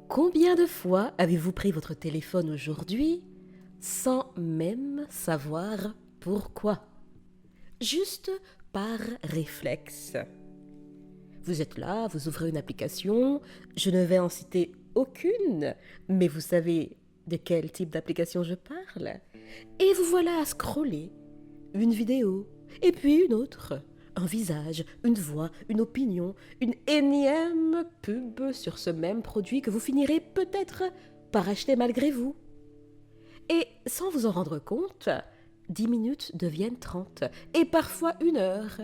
Combien de fois avez-vous pris votre téléphone aujourd'hui sans même savoir pourquoi? Juste par réflexe. Vous êtes là, vous ouvrez une application, je ne vais en citer aucune, mais vous savez de quel type d'application je parle. Et vous voilà à scroller une vidéo, et puis une autre. Un visage, une voix, une opinion, une énième pub sur ce même produit que vous finirez peut-être par acheter malgré vous. Et sans vous en rendre compte, 10 minutes deviennent 30, et parfois 1 heure,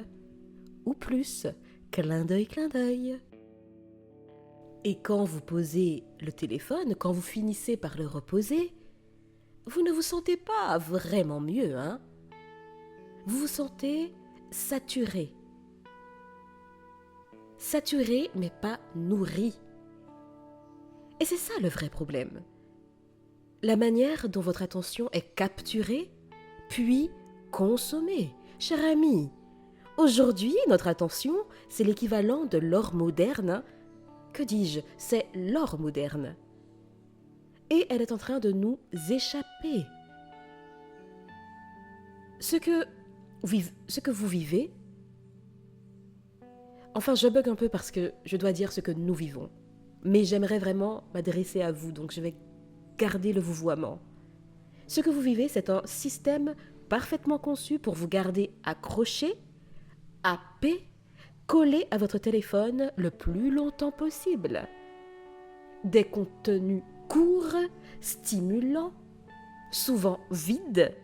ou plus, clin d'œil, clin d'œil. Et quand vous posez le téléphone, quand vous finissez par le reposer, vous ne vous sentez pas vraiment mieux, hein? Vous vous sentez saturé. Saturé, mais pas nourri. Et c'est ça le vrai problème. La manière dont votre attention est capturée, puis consommée. Cher ami, aujourd'hui, notre attention, c'est l'équivalent de l'or moderne. Que dis-je? C'est l'or moderne. Et elle est en train de nous échapper. Ce que vous vivez, enfin je bug un peu parce que je dois dire ce que nous vivons, mais j'aimerais vraiment m'adresser à vous, donc je vais garder le vouvoiement. Ce que vous vivez, c'est un système parfaitement conçu pour vous garder accroché, happé, collé à votre téléphone le plus longtemps possible. Des contenus courts, stimulants, souvent vides,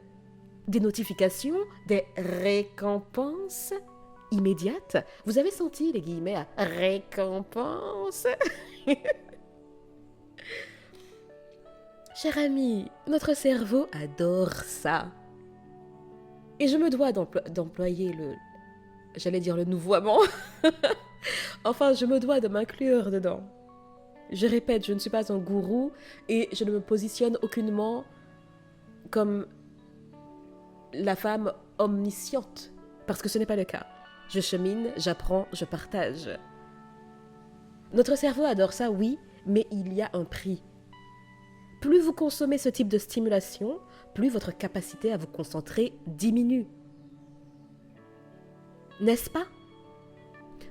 des notifications, des récompenses immédiates. Vous avez senti les guillemets à récompense? Cher ami, notre cerveau adore ça. Et je me dois d'employer j'allais dire le nouvoiement. Enfin, je me dois de m'inclure dedans. Je répète, je ne suis pas un gourou et je ne me positionne aucunement comme la femme omnisciente, parce que ce n'est pas le cas. Je chemine, j'apprends, je partage. Notre cerveau adore ça, oui, mais il y a un prix. Plus vous consommez ce type de stimulation, plus votre capacité à vous concentrer diminue. N'est-ce pas?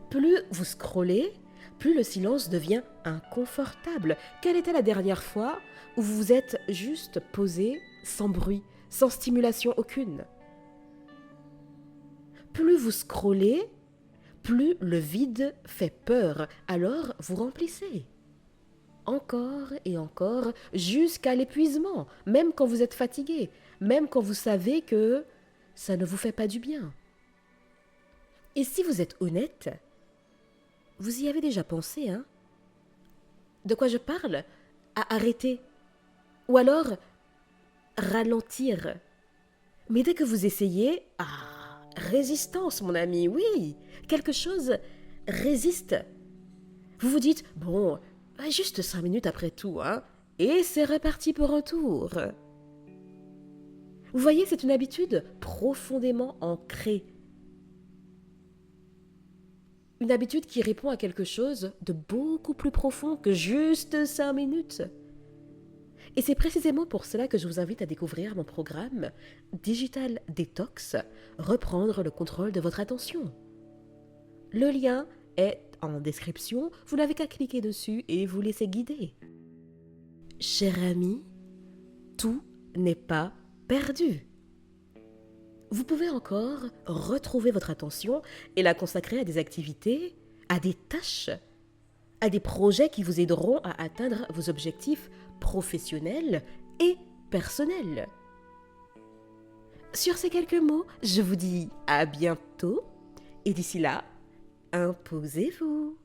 Plus vous scrollez, plus le silence devient inconfortable. Quelle était la dernière fois où vous vous êtes juste posé, sans bruit, sans stimulation aucune? Plus vous scrollez, plus le vide fait peur, alors vous remplissez. Encore et encore, jusqu'à l'épuisement, même quand vous êtes fatigué, même quand vous savez que ça ne vous fait pas du bien. Et si vous êtes honnête, vous y avez déjà pensé, hein? De quoi je parle? À arrêter. Ou alors, ralentir. Mais dès que vous essayez, résistance, mon ami, oui, quelque chose résiste. Vous vous dites, bon, juste 5 minutes après tout, hein, et c'est reparti pour un tour. Vous voyez, c'est une habitude profondément ancrée. Une habitude qui répond à quelque chose de beaucoup plus profond que juste 5 minutes. Et c'est précisément pour cela que je vous invite à découvrir mon programme Digital Detox, reprendre le contrôle de votre attention. Le lien est en description, vous n'avez qu'à cliquer dessus et vous laisser guider. Cher ami, tout n'est pas perdu. Vous pouvez encore retrouver votre attention et la consacrer à des activités, à des tâches, à des projets qui vous aideront à atteindre vos objectifs professionnels et personnels. Sur ces quelques mots, je vous dis à bientôt et d'ici là, imposez-vous.